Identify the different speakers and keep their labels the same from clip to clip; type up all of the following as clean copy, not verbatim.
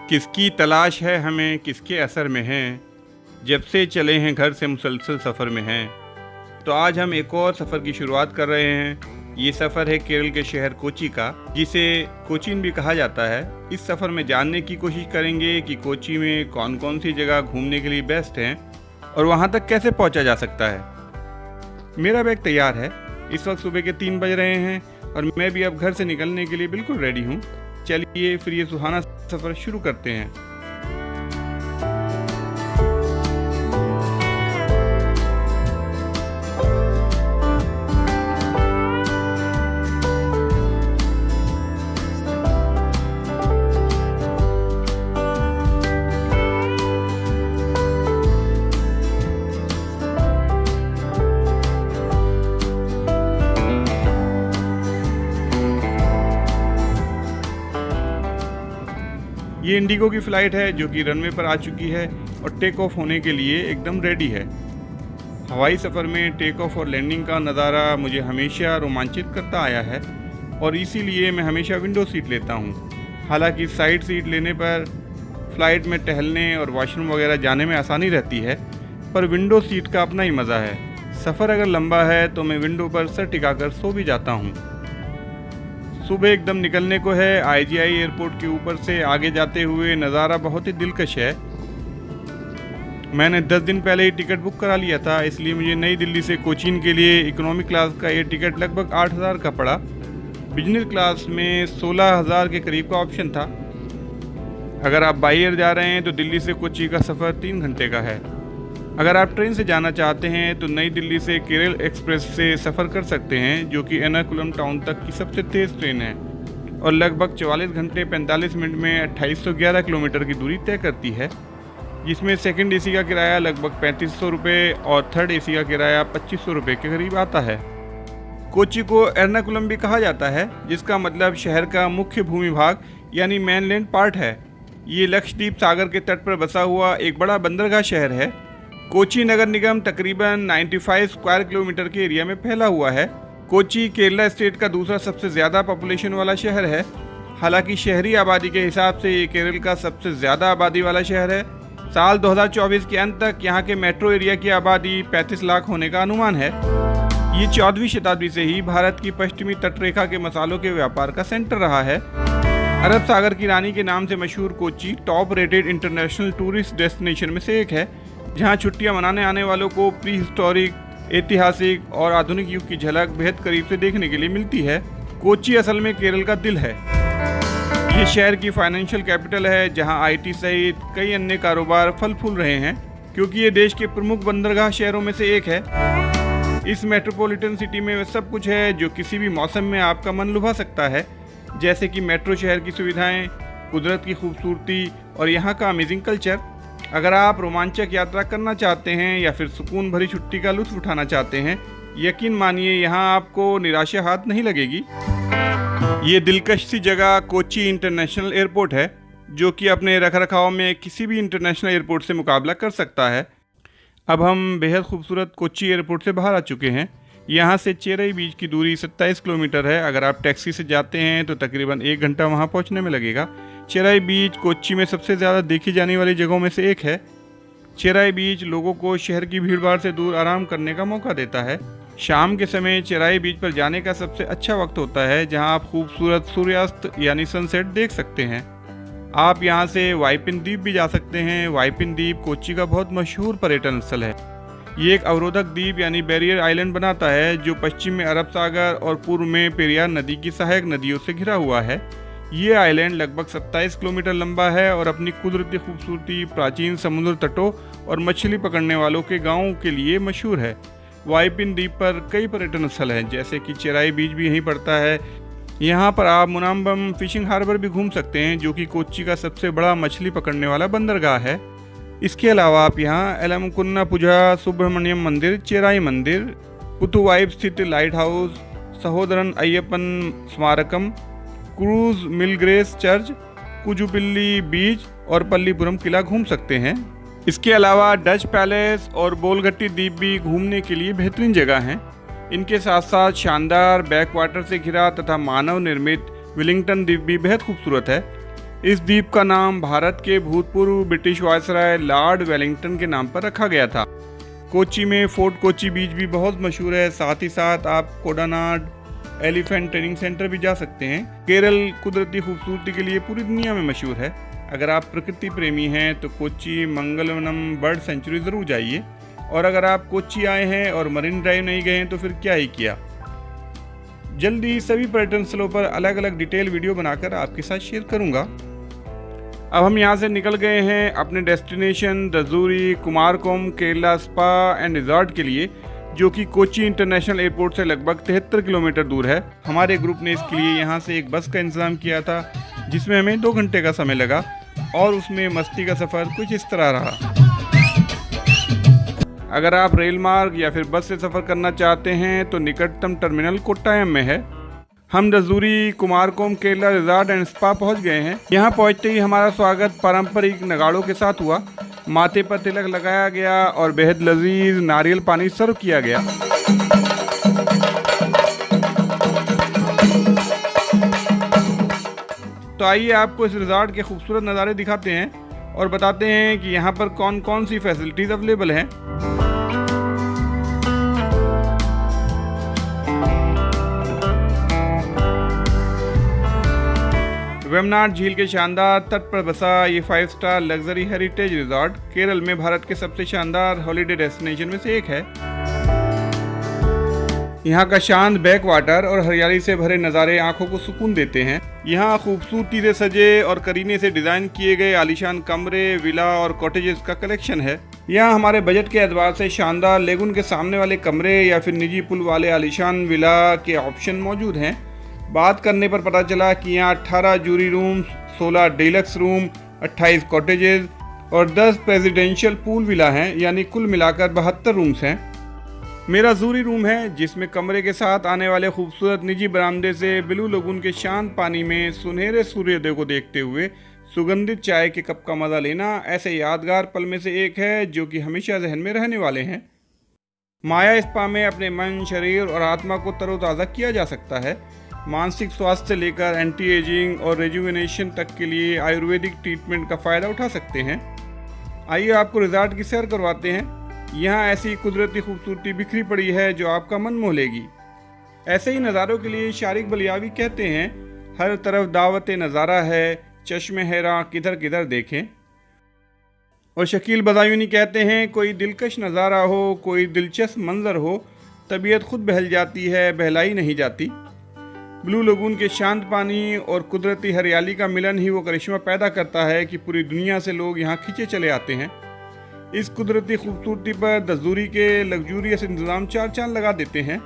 Speaker 1: किसकी तलाश है हमें, किसके असर में हैं, जब से चले हैं घर से मुसलसल सफ़र में हैं। तो आज हम एक और सफ़र की शुरुआत कर रहे हैं। ये सफ़र है केरल के शहर कोची का, जिसे कोचीन भी कहा जाता है। इस सफ़र में जानने की कोशिश करेंगे कि कोची में कौन कौन सी जगह घूमने के लिए बेस्ट हैं और वहाँ तक कैसे पहुँचा जा सकता है। मेरा बैग तैयार है। इस वक्त सुबह के 3 बज रहे हैं और मैं भी अब घर से निकलने के लिए बिल्कुल रेडी हूँ। चलिए फिर ये सुहाना सफ़र शुरू करते हैं। ये इंडिगो की फ़्लाइट है जो कि रनवे पर आ चुकी है और टेक ऑफ होने के लिए एकदम रेडी है। हवाई सफ़र में टेक ऑफ और लैंडिंग का नज़ारा मुझे हमेशा रोमांचित करता आया है और इसीलिए मैं हमेशा विंडो सीट लेता हूँ। हालांकि साइड सीट लेने पर फ़्लाइट में टहलने और वॉशरूम वगैरह जाने में आसानी रहती है, पर विंडो सीट का अपना ही मज़ा है। सफ़र अगर लंबा है तो मैं विंडो पर सर टिकाकर सो भी जाता हूँ। सुबह एकदम निकलने को है। आईजीआई एयरपोर्ट के ऊपर से आगे जाते हुए नज़ारा बहुत ही दिलकश है। मैंने 10 दिन पहले ही टिकट बुक करा लिया था, इसलिए मुझे नई दिल्ली से कोचीन के लिए इकोनॉमी क्लास का ये टिकट लगभग 8,000 का पड़ा। बिजनेस क्लास में 16,000 के करीब का ऑप्शन था। अगर आप बाई एयर जा रहे हैं तो दिल्ली से कोची का सफ़र 3 घंटे का है। अगर आप ट्रेन से जाना चाहते हैं तो नई दिल्ली से केरल एक्सप्रेस से सफ़र कर सकते हैं, जो कि एर्नाकुलम टाउन तक की सबसे तेज़ ट्रेन है और लगभग 44 घंटे 45 मिनट में 2811 किलोमीटर की दूरी तय करती है, जिसमें सेकंड एसी का किराया लगभग 3500 रुपये और थर्ड एसी का किराया 2500 रुपये के करीब आता है। कोची को एर्नाकुलम भी कहा जाता है, जिसका मतलब शहर का मुख्य भूमि भाग यानी मेनलैंड पार्ट है। ये लक्षद्वीप सागर के तट पर बसा हुआ एक बड़ा बंदरगाह शहर है। कोची नगर निगम तकरीबन 95 स्क्वायर किलोमीटर के एरिया में फैला हुआ है। कोची केरला स्टेट का दूसरा सबसे ज़्यादा पॉपुलेशन वाला शहर है। हालांकि शहरी आबादी के हिसाब से ये केरल का सबसे ज़्यादा आबादी वाला शहर है। साल 2024 के अंत तक यहाँ के मेट्रो एरिया की आबादी 35 लाख होने का अनुमान है। ये 14वीं शताब्दी से ही भारत की पश्चिमी तटरेखा के मसालों के व्यापार का सेंटर रहा है। अरब सागर की रानी के नाम से मशहूर Kochi top rated international tourist destination में से एक है, जहां छुट्टियां मनाने आने वालों को प्री हिस्टोरिक, ऐतिहासिक और आधुनिक युग की झलक बेहद करीब से देखने के लिए मिलती है। कोची असल में केरल का दिल है। ये शहर की फाइनेंशियल कैपिटल है, जहां आईटी सहित कई अन्य कारोबार फल फूल रहे हैं, क्योंकि ये देश के प्रमुख बंदरगाह शहरों में से एक है। इस मेट्रोपॉलिटन सिटी में सब कुछ है जो किसी भी मौसम में आपका मन लुभा सकता है, जैसे कि मेट्रो शहर की सुविधाएं, कुदरत की खूबसूरती और यहाँ का अमेजिंग कल्चर। अगर आप रोमांचक यात्रा करना चाहते हैं या फिर सुकून भरी छुट्टी का लुत्फ उठाना चाहते हैं, यकीन मानिए यहाँ आपको निराशा हाथ नहीं लगेगी। ये दिलकश सी जगह कोची इंटरनेशनल एयरपोर्ट है, जो कि अपने रखरखाव में किसी भी इंटरनेशनल एयरपोर्ट से मुकाबला कर सकता है। अब हम बेहद खूबसूरत कोची एयरपोर्ट से बाहर आ चुके हैं। यहाँ से चेराई बीच की दूरी 27 किलोमीटर है। अगर आप टैक्सी से जाते हैं तो तकरीबन 1 घंटा वहाँ पहुँचने में लगेगा। चेराई बीच कोच्चि में सबसे ज़्यादा देखी जाने वाली जगहों में से एक है। चेराई बीच लोगों को शहर की भीड़भाड़ से दूर आराम करने का मौका देता है। शाम के समय चेराई बीच पर जाने का सबसे अच्छा वक्त होता है, जहां आप खूबसूरत सूर्यास्त यानी सनसेट देख सकते हैं। आप यहां से वाइपिन द्वीप भी जा सकते हैं। वाइपिन द्वीप कोच्चि का बहुत मशहूर पर्यटन स्थल है। ये एक अवरोधक द्वीप यानी बैरियर आइलैंड बनाता है, जो पश्चिम में अरब सागर और पूर्व में पेरियार नदी की सहायक नदियों से घिरा हुआ है। ये आइलैंड लगभग 27 किलोमीटर लंबा है और अपनी कुदरती खूबसूरती, प्राचीन समुद्र तटों और मछली पकड़ने वालों के गांवों के लिए मशहूर है। वाइपिन द्वीप पर कई पर्यटन स्थल हैं, जैसे कि चेराई बीच भी यहीं पड़ता है। यहाँ पर आप मुनाम्बम फिशिंग हार्बर भी घूम सकते हैं, जो कि कोच्चि का सबसे बड़ा मछली पकड़ने वाला बंदरगाह है। इसके अलावा आप यहाँ एलमकुन्ना पुझा सुब्रमण्यम मंदिर, चेराई मंदिर, पुथुवाइप स्थित light house, Sahodaran Ayyappan Smarakam, Cruz Milagres church, Kuzhupilly beach और पल्लीपुरम किला घूम सकते हैं। इसके अलावा डच पैलेस और बोलगट्टी द्वीप भी घूमने के लिए बेहतरीन जगह हैं। इनके साथ साथ शानदार बैक वाटर से घिरा तथा मानव निर्मित विलिंगटन द्वीप भी बेहद खूबसूरत है। इस द्वीप का नाम भारत के भूतपूर्व ब्रिटिश वायसराय लॉर्ड वेलिंगटन के नाम पर रखा गया था। कोच्चि में फोर्ट कोच्चि बीच भी बहुत मशहूर है। साथ ही साथ आप कोडानाड एलिफेंट ट्रेनिंग सेंटर भी जा सकते हैं। केरल कुदरती खूबसूरती के लिए पूरी दुनिया में मशहूर है। अगर आप प्रकृति प्रेमी हैं तो कोच्चि मंगलवनम बर्ड सेंचुरी ज़रूर जाइए। और अगर आप कोच्चि आए हैं और मरीन ड्राइव नहीं गए हैं तो फिर क्या ही किया। जल्दी सभी पर्यटन स्थलों पर अलग अलग डिटेल वीडियो बनाकर आपके साथ शेयर करूंगा। अब हम यहां से निकल गए हैं अपने destination Zuri Kumarakom Kerala spa and resort के लिए, जो कि कोच्चि इंटरनेशनल एयरपोर्ट से लगभग 73 किलोमीटर दूर है। हमारे ग्रुप ने इसके लिए यहाँ से एक बस का इंतज़ाम किया था, जिसमें हमें 2 घंटे का समय लगा और उसमें मस्ती का सफ़र कुछ इस तरह रहा। अगर आप रेल मार्ग या फिर बस से सफ़र करना चाहते हैं तो निकटतम टर्मिनल कोट्टायम में है। हम Zuri Kumarakom Kerala resort and spa पहुंच गए हैं। यहां पहुंचते ही हमारा स्वागत पारंपरिक नगाड़ों के साथ हुआ। माथे पर तिलक लगाया गया और बेहद लजीज नारियल पानी सर्व किया गया। तो आइए आपको इस रिजॉर्ट के खूबसूरत नज़ारे दिखाते हैं और बताते हैं कि यहाँ पर कौन कौन सी फैसिलिटीज़ अवेलेबल हैं। वेम्बनाड झील के शानदार तट पर बसा ये 5 star luxury heritage resort Kerala में भारत के सबसे शानदार हॉलिडे डेस्टिनेशन में से एक है। यहाँ का शांत बैक वाटर और हरियाली से भरे नज़ारे आंखों को सुकून देते हैं। यहाँ खूबसूरती से सजे और करीने से डिज़ाइन किए गए आलीशान कमरे, विला और कॉटेजेस का कलेक्शन है। यहाँ हमारे बजट के एतबार से शानदार लेगुन के सामने वाले कमरे या फिर निजी पुल वाले आलीशान विला के ऑप्शन मौजूद हैं। बात करने पर पता चला कि यहाँ 18 जूरी रूम्स, 16 डीलक्स रूम, 28 कॉटेजेस और 10 प्रेसिडेंशियल पूल विला हैं, यानी कुल मिलाकर 72 रूम्स हैं। मेरा जूरी रूम है, जिसमें कमरे के साथ आने वाले खूबसूरत निजी बरामदे से ब्लू लगून के शांत पानी में सुनहरे सूर्योदय को देखते हुए सुगंधित चाय के कप का मज़ा लेना ऐसे यादगार पल में से एक है जो कि हमेशा जहन में रहने वाले हैं। माया स्पा में अपने मन, शरीर और आत्मा को तरोताज़ा किया जा सकता है। मानसिक स्वास्थ्य से लेकर एंटी एजिंग और रेजुविनेशन तक के लिए आयुर्वेदिक ट्रीटमेंट का फ़ायदा उठा सकते हैं। आइए आपको रिजॉर्ट की सैर करवाते हैं। यहाँ ऐसी कुदरती खूबसूरती बिखरी पड़ी है जो आपका मन मोह लेगी। ऐसे ही नज़ारों के लिए शारिक बलियावी कहते हैं, हर तरफ दावत नज़ारा है, चश्मे हैरां किधर किधर देखें। और शकील बदायूनी कहते हैं, कोई दिलकश नज़ारा हो, कोई दिलचस्प मंजर हो, तबीयत खुद बहल जाती है, बहलाई नहीं जाती। ब्लू लगून के शांत पानी और कुदरती हरियाली का मिलन ही वो करिश्मा पैदा करता है कि पूरी दुनिया से लोग यहाँ खींचे चले आते हैं। इस कुदरती खूबसूरती पर रजूरी के लग्जूरियस इंतज़ाम 4 चांद लगा देते हैं।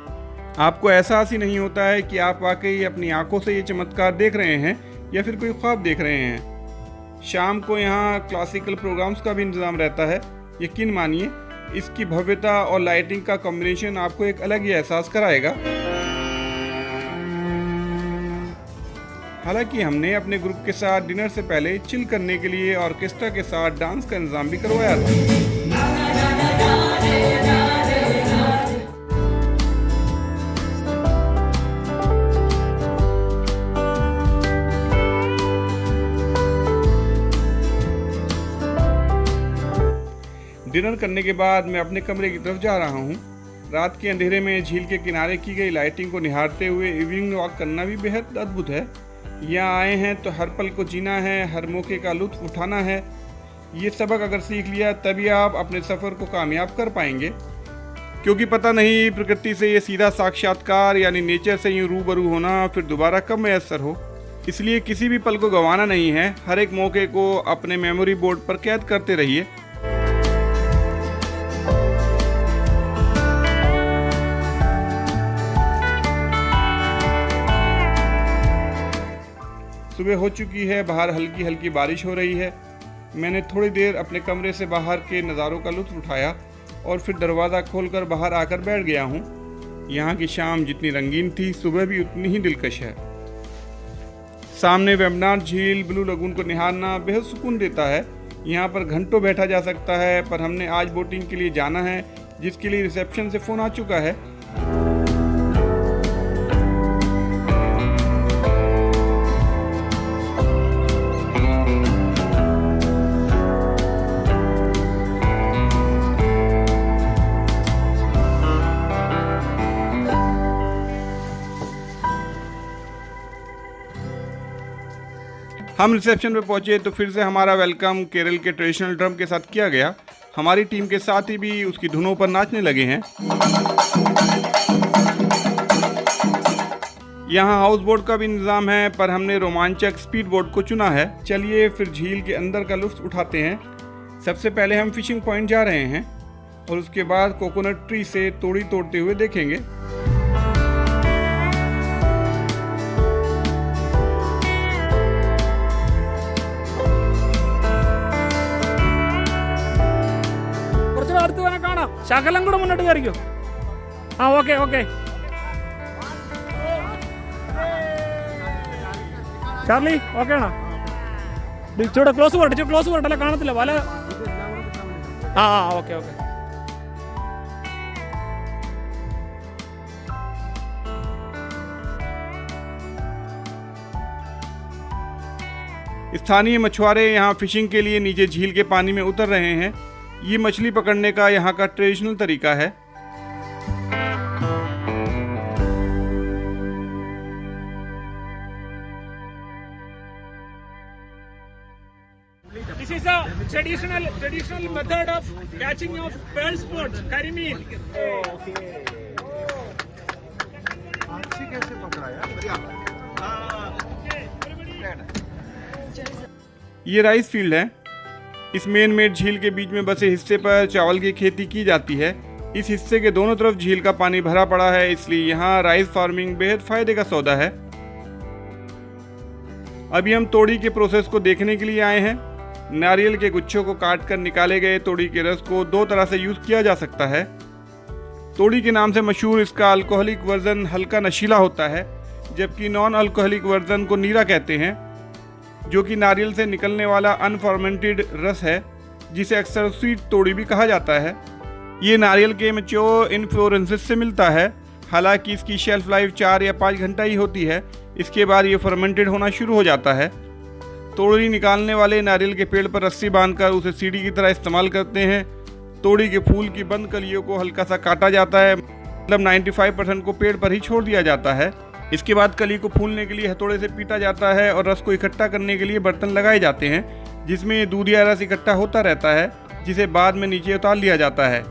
Speaker 1: आपको एहसास ही नहीं होता है कि आप वाकई अपनी आंखों से ये चमत्कार देख रहे हैं या फिर कोई ख्वाब देख रहे हैं। शाम को यहाँ क्लासिकल प्रोग्राम्स का भी इंतज़ाम रहता है। यकीन मानिए, इसकी भव्यता और लाइटिंग का कॉम्बिनेशन आपको एक अलग ही एहसास कराएगा। हालांकि हमने अपने ग्रुप के साथ डिनर से पहले चिल करने के लिए ऑर्केस्ट्रा के साथ डांस का इंतजाम भी करवाया था। डिनर करने के बाद मैं अपने कमरे की तरफ जा रहा हूँ। रात के अंधेरे में झील के किनारे की गई लाइटिंग को निहारते हुए इवनिंग वॉक करना भी बेहद अद्भुत है। यहाँ आए हैं तो हर पल को जीना है, हर मौके का लुत्फ उठाना है। ये सबक अगर सीख लिया तभी आप अपने सफ़र को कामयाब कर पाएंगे, क्योंकि पता नहीं प्रकृति से ये सीधा साक्षात्कार यानी नेचर से यूँ रूबरू होना फिर दोबारा कब मैसर हो। इसलिए किसी भी पल को गंवाना नहीं है, हर एक मौके को अपने मेमोरी बोर्ड पर कैद करते रहिए। सुबह हो चुकी है, बाहर हल्की हल्की बारिश हो रही है। मैंने थोड़ी देर अपने कमरे से बाहर के नज़ारों का लुत्फ़ उठाया और फिर दरवाज़ा खोलकर बाहर आकर बैठ गया हूँ। यहाँ की शाम जितनी रंगीन थी, सुबह भी उतनी ही दिलकश है। सामने वेम्बनाड झील ब्लू लगून को निहारना बेहद सुकून देता है। यहाँ पर घंटों बैठा जा सकता है, पर हमने आज बोटिंग के लिए जाना है, जिसके लिए रिसेप्शन से फ़ोन आ चुका है। हम रिसेप्शन पे पहुंचे तो फिर से हमारा वेलकम केरल के ट्रेडिशनल ड्रम के साथ किया गया। हमारी टीम के साथी भी उसकी धुनों पर नाचने लगे हैं। यहाँ हाउस बोट का भी इंतजाम है, पर हमने रोमांचक स्पीड बोट को चुना है। चलिए फिर झील के अंदर का लुत्फ उठाते हैं। सबसे पहले हम फिशिंग पॉइंट जा रहे हैं और उसके बाद कोकोनट ट्री से तोड़ी तोड़ते हुए देखेंगे।
Speaker 2: ശകലം കൂടെ മുന്നോട്ട് കയറിക്കോ. ആ ഓക്കെ ഓക്കെ. ചാർലി ഓക്കെ ആണോ? ഇച്ചിരി ക്ലോസ് പോരട്ടെ, കാണത്തില്ല വല. ആ ഓക്കെ ഓക്കെ.
Speaker 1: स्थानीय मछुआरे यहाँ फिशिंग के लिए नीचे झील के पानी में उतर रहे हैं। ये मछली पकड़ने का यहाँ का ट्रेडिशनल तरीका है।
Speaker 2: This is a traditional method of catching of pearl spots, करीमीन.
Speaker 3: कैसे पकड़ा यार?
Speaker 1: ये राइस फील्ड है। इस मेन मेड झील के बीच में बसे हिस्से पर चावल की खेती की जाती है। इस हिस्से के दोनों तरफ झील का पानी भरा पड़ा है, इसलिए यहाँ राइस फार्मिंग बेहद फायदे का सौदा है। अभी हम तोड़ी के प्रोसेस को देखने के लिए आए हैं। नारियल के गुच्छों को काट कर निकाले गए तोड़ी के रस को दो तरह से यूज किया जा सकता है। तोड़ी के नाम से मशहूर इसका अल्कोहलिक वर्जन हल्का नशीला होता है, जबकि नॉन अल्कोहलिक वर्जन को नीरा कहते हैं, जो कि नारियल से निकलने वाला अनफर्मेंटेड रस है, जिसे अक्सर स्वीट तोड़ी भी कहा जाता है। ये नारियल के मैच्योर इन्फ्लोरेंसेस से मिलता है। हालांकि इसकी शेल्फ लाइफ 4 या 5 घंटा ही होती है। इसके बाद ये फर्मेंटेड होना शुरू हो जाता है। तोड़ी निकालने वाले नारियल के पेड़ पर रस्सी बांधकर उसे सीढ़ी की तरह इस्तेमाल करते हैं। तोड़ी के फूल की बंद कलियों को हल्का सा काटा जाता है, मतलब 95% को पेड़ पर ही छोड़ दिया जाता है। इसके बाद कली को फूलने के लिए हथौड़े से पीटा जाता है और रस को इकट्ठा करने के लिए बर्तन लगाए जाते हैं, जिसमें दूध या रस इकट्ठा होता रहता है, जिसे बाद में नीचे उतार लिया जाता है।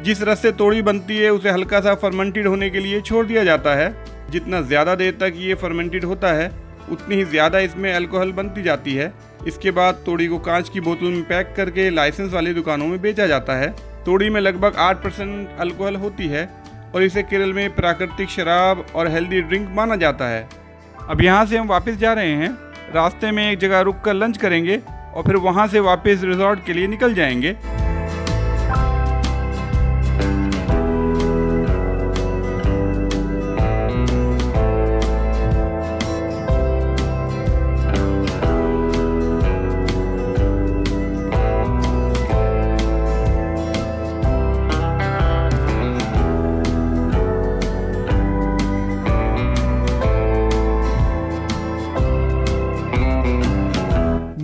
Speaker 1: जिस रस से तोड़ी बनती है उसे हल्का सा फर्मेंटेड होने के लिए छोड़ दिया जाता है। जितना ज़्यादा देर तक ये फर्मेंटेड होता है, उतनी ही ज़्यादा इसमें अल्कोहल बनती जाती है। इसके बाद तोड़ी को कांच की बोतल में पैक करके लाइसेंस वाली दुकानों में बेचा जाता है। तोड़ी में लगभग 8% अल्कोहल होती है और इसे केरल में प्राकृतिक शराब और हेल्दी ड्रिंक माना जाता है। अब यहाँ से हम वापस जा रहे हैं। रास्ते में एक जगह रुककर लंच करेंगे और फिर वहाँ से वापस रिजॉर्ट के लिए निकल जाएंगे।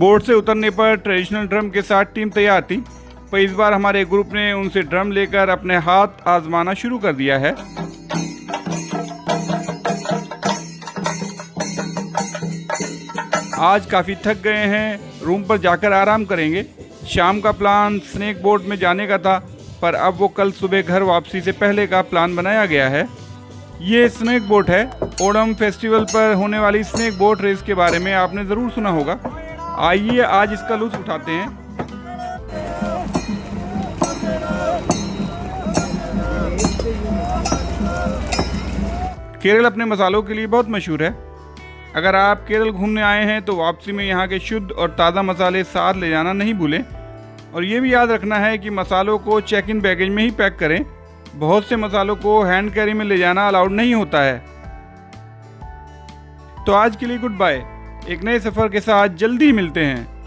Speaker 1: बोट से उतरने पर ट्रेडिशनल ड्रम के साथ टीम तैयार थी, पर इस बार हमारे ग्रुप ने उनसे ड्रम लेकर अपने हाथ आजमाना शुरू कर दिया है। आज काफ़ी थक गए हैं, रूम पर जाकर आराम करेंगे। शाम का प्लान स्नेक बोट में जाने का था, पर अब वो कल सुबह घर वापसी से पहले का प्लान बनाया गया है। ये स्नेक बोट है। ओणम फेस्टिवल पर होने वाली स्नेक बोट रेस के बारे में आपने ज़रूर सुना होगा। आइए आज इसका लुत्फ उठाते हैं। केरल अपने मसालों के लिए बहुत मशहूर है। अगर आप केरल घूमने आए हैं तो वापसी में यहाँ के शुद्ध और ताज़ा मसाले साथ ले जाना नहीं भूलें। और ये भी याद रखना है कि मसालों को चेक इन बैगेज में ही पैक करें। बहुत से मसालों को हैंड कैरी में ले जाना अलाउड नहीं होता है। तो आज के लिए गुड बाय। एक नए सफ़र के साथ जल्दी मिलते हैं।